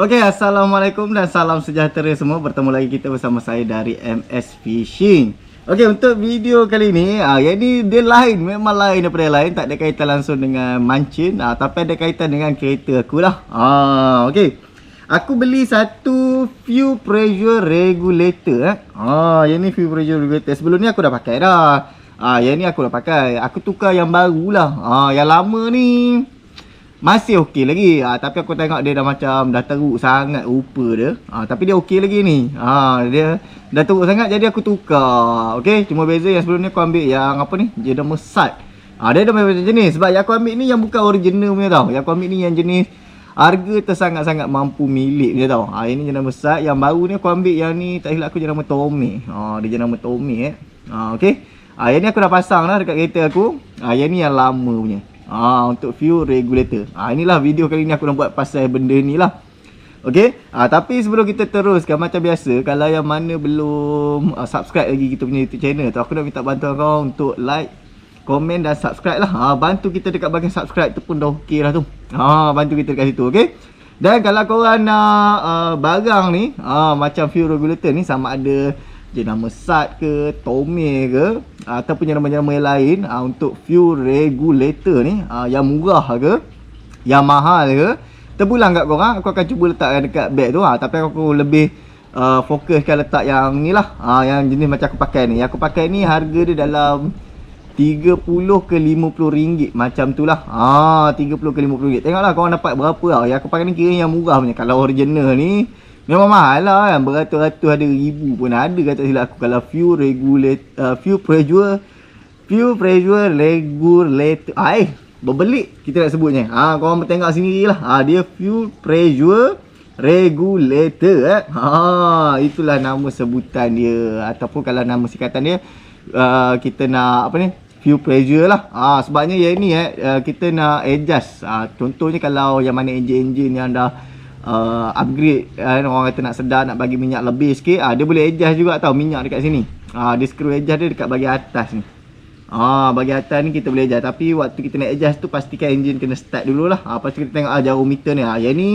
Okey, Assalamualaikum dan salam sejahtera semua. Bertemu lagi kita bersama saya dari MS Fishing. Okey, untuk video kali ni, yang ni dia lain, memang lain daripada yang lain. Tak ada kaitan langsung dengan mancing, tapi ada kaitan dengan kereta aku lah. Okey. Aku beli satu fuel pressure regulator. Yang ni fuel pressure regulator. Sebelum ni aku dah pakai dah. Yang ni aku dah pakai. Aku tukar yang baru lah. Yang lama ni masih okey lagi. Tapi aku tengok dia dah macam dah teruk sangat rupa dia. Tapi dia okey lagi ni. Dia dah teruk sangat jadi aku tukar. Okey, cuma beza yang sebelum ni aku ambil yang apa ni? Dia nama SAT. Dia ada macam jenis. Sebab yang aku ambil ni yang bukan original punya tau. Yang aku ambil ni yang jenis harga tersangat-sangat mampu milik dia tau. Ini jenama SAT. Yang baru ni aku ambil yang ni tak silap aku jenama Tommy. Dia jenama Tommy okey. Yang ni aku dah pasang dah dekat kereta aku. Yang ni yang lama punya. Untuk fuel regulator. Inilah video kali ni aku nak buat pasal benda ni lah. Okey. Tapi sebelum kita teruskan, macam biasa, kalau yang mana belum subscribe lagi kita punya YouTube channel tu, aku nak minta bantuan kau untuk like, komen dan subscribe lah. Bantu kita dekat bahagian subscribe tu pun dah okey lah tu. Bantu kita dekat situ, okey. Dan kalau korang nak barang ni, macam fuel regulator ni, sama ada jenama SAT ke, Tommy ke, ataupun jenama-jenama yang lain, untuk fuel regulator ni, yang murah ke, yang mahal ke, terpulang kat korang. Aku akan cuba letakkan dekat beg tu. Tapi aku lebih fokuskan letak yang ni lah, yang jenis macam aku pakai ni. Yang aku pakai ni harga dia dalam 30 ke 50 ringgit macam tu lah. 30 ke 50 ringgit. Tengoklah korang dapat berapa lah. Yang aku pakai ni kira yang murah punya. Kalau original ni memang mahal lah kan. Beratus-ratus, ada ribu pun ada kata silap aku. Kalau fuel pressure regulator, berbelit kita nak sebutnya. Korang tengok sendiri lah. Dia fuel pressure regulator. Itulah nama sebutan dia. Ataupun kalau nama singkatan dia, kita nak apa ni, fuel pressure lah. Sebabnya yang ni kita nak adjust. Contohnya kalau yang mana enjin-enjin yang dah upgrade, orang kata nak sedar, nak bagi minyak lebih sikit, dia boleh adjust juga tau minyak dekat sini. Dia screw adjust dia dekat bahagian atas ni. Bahagian atas ni kita boleh adjust. Tapi waktu kita nak adjust tu, pastikan enjin kena start dululah. Lepas tu kita tengok jarum meter ni. Yang ni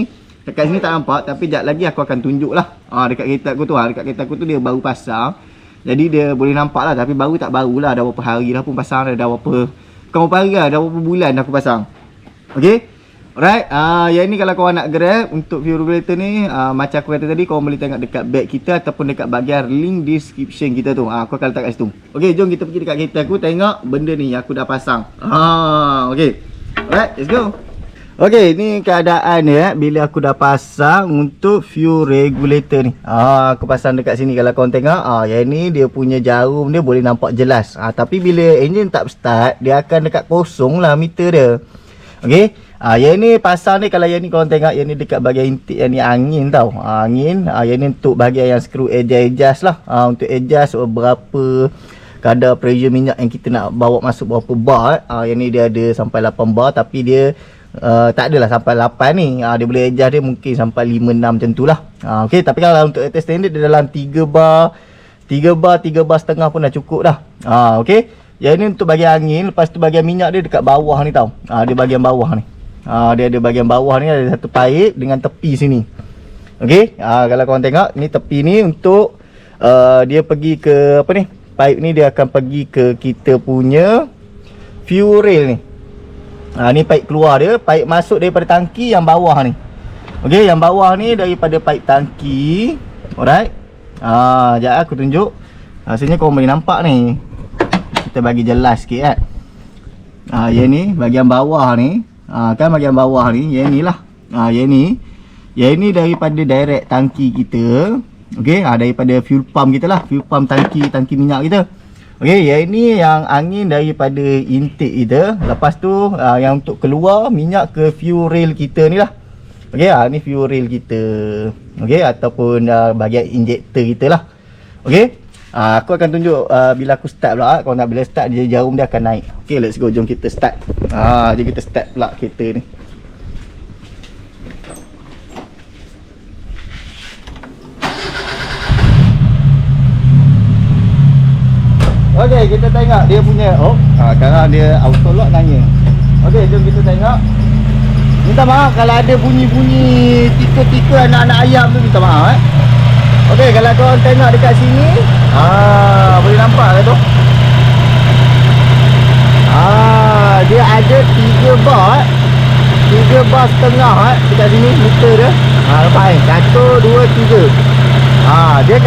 dekat sini tak nampak, tapi sekejap lagi aku akan tunjuk lah. Dekat kereta aku tu, dekat kereta aku tu dia baru pasang. Jadi dia boleh nampak lah. Tapi baru tak baru lah, dah berapa hari dah pun pasang dah. Dah berapa, bukan berapa hari lah, dah berapa bulan dah aku pasang. Okay. Alright, yang ni kalau korang nak grab untuk fuel regulator ni, macam aku kata tadi, korang boleh tengok dekat bag kita ataupun dekat bahagian link description kita tu. Aku akan letak kat situ. Okay, jom kita pergi dekat kereta aku, tengok benda ni yang aku dah pasang. Okay. Alright, let's go. Okay, ni keadaan dia bila aku dah pasang untuk fuel regulator ni. Aku pasang dekat sini. Kalau korang tengok, yang ni dia punya jarum dia boleh nampak jelas. Tapi bila enjin tak start, dia akan dekat kosong lah meter dia. Okay. Yang ni pasang ni, kalau yang ni korang tengok, yang ni dekat bahagian intake, yang ni angin tau. Angin. Yang ni untuk bahagian yang screw adjust lah. Untuk adjust berapa kadar pressure minyak yang kita nak bawa masuk berapa bar. Yang ni dia ada sampai 8 bar, tapi dia tak adalah sampai 8 ni. Dia boleh adjust dia mungkin sampai 5-6 macam tu lah. Okay, tapi kalau untuk atas standard dia dalam 3 bar, 3 bar setengah pun dah cukup dah. Okay. Yang ni untuk bahagian angin. Lepas tu bahagian minyak dia dekat bawah ni tau. Dia bahagian bawah ni. Dia ada bahagian bawah ni, ada satu paip dengan tepi sini. Okey, kalau korang tengok ni tepi ni untuk dia pergi ke apa ni? Paip ni dia akan pergi ke kita punya fuel rail ni. Ni paip keluar dia, paip masuk daripada tangki yang bawah ni. Okey, yang bawah ni daripada paip tangki. Alright. Sekejap aku tunjuk. Rasanya korang boleh nampak ni. Kita bagi jelas sikit kan. Yang ni bahagian bawah ni. Kan bahagian bawah ni, yang ni lah. Yang ni daripada direct tangki kita. Okey, daripada fuel pump kita lah. Fuel pump tangki minyak kita. Okey, yang ni yang angin daripada intake kita. Lepas tu yang untuk keluar minyak ke fuel rail kita ni lah. Okey, ni fuel rail kita. Okey, ataupun bahagian injector kita lah. Okey. Aku akan tunjuk bila aku start pula. Kalau nak bila start, dia jarum dia akan naik. Okay, let's go. Jom kita start. Jom kita start pula kereta ni. Okay, kita tengok dia punya. Sekarang dia auto lock nanya. Okay, jom kita tengok. Minta maaf kalau ada bunyi-bunyi tika-tika anak-anak ayam tu, minta maaf Okey, kalau korang tengok dekat sini, boleh nampak ke tu? Dia ada 3 bar 3 bar setengah dekat sini meter dia. Lepas 1, 2, 3. Dia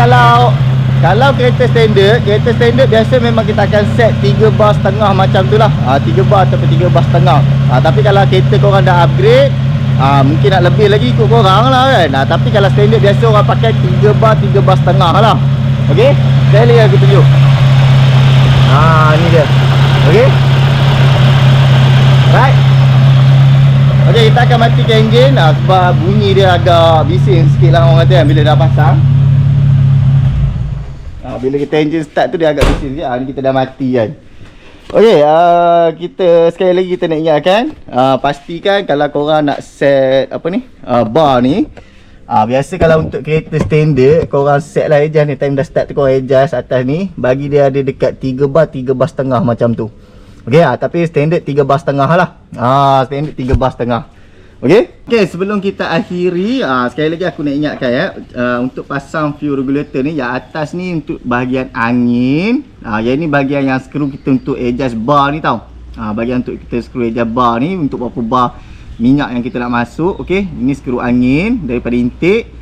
kalau kereta standard biasa memang kita akan set 3 bar setengah macam tu lah. 3 bar ataupun 3 bar setengah. Tapi kalau kereta korang dah upgrade, mungkin nak lebih lagi ikut korang lah kan. Tapi kalau standard biasa orang pakai 3 bar setengah lah. Okey, sekali lagi aku tunjuk. Ni dia. Okey, right. Okey, kita akan matikan enjin sebab bunyi dia agak bising sikit lah orang kata kan bila dah pasang. Bila kita enjin start tu dia agak bising sikit. Ni kita dah mati kan. Okey, kita sekali lagi kita nak ingatkan, pastikan kalau korang nak set bar ni, biasa kalau untuk kereta standard korang set lah adjust ni, time dah start tu korang adjust atas ni, bagi dia ada dekat 3 bar setengah macam tu. Okey, tapi standard 3 bar setengah lah. Standard 3 bar setengah. Okey, sebelum kita akhiri, sekali lagi aku nak ingatkan untuk pasang fuel regulator ni, yang atas ni untuk bahagian angin, yang ni bahagian yang skru kita untuk adjust bar ni tau. Bahagian untuk kita skru adjust bar ni untuk berapa bar minyak yang kita nak masuk. Okey, ini skru angin daripada intake.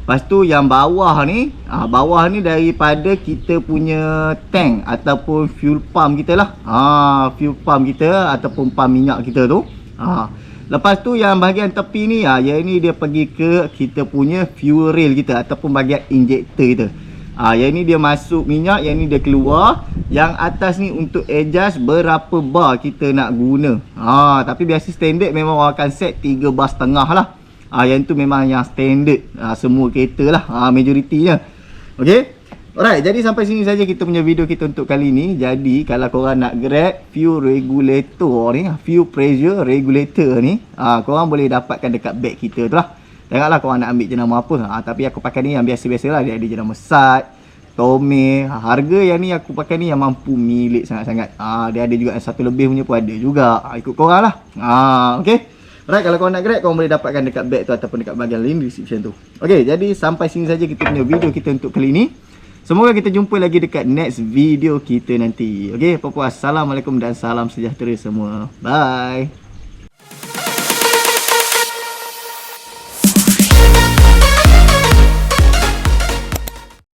Lepas tu yang bawah ni daripada kita punya tank ataupun fuel pump kita lah. Fuel pump kita ataupun pump minyak kita tu. Lepas tu yang bahagian tepi ni, yang ni dia pergi ke kita punya fuel rail kita ataupun bahagian injector kita. Yang ni dia masuk minyak, yang ni dia keluar. Yang atas ni untuk adjust berapa bar kita nak guna. Tapi biasa standard memang orang akan set 3 bar setengah lah. Yang tu memang yang standard semua kereta lah, majoritinya. Okey, alright, jadi sampai sini saja kita punya video kita untuk kali ni. Jadi kalau korang nak grab fuel regulator ni, fuel pressure regulator ni, korang boleh dapatkan dekat beg kita tu lah. Tengoklah korang nak ambil jenama apa. Tapi aku pakai ni yang biasa-biasa lah. Dia ada jenama SAT, Tome. Harga yang ni aku pakai ni yang mampu milik sangat-sangat. Dia ada juga yang satu lebih punya pun ada juga. Ikut korang lah. Okey, alright, kalau korang nak grab, korang boleh dapatkan dekat beg tu ataupun dekat bahagian link description tu. Okey, jadi sampai sini saja kita punya video kita untuk kali ni. Semoga kita jumpa lagi dekat next video kita nanti. Okey, apa-apa, assalamualaikum dan salam sejahtera semua. Bye.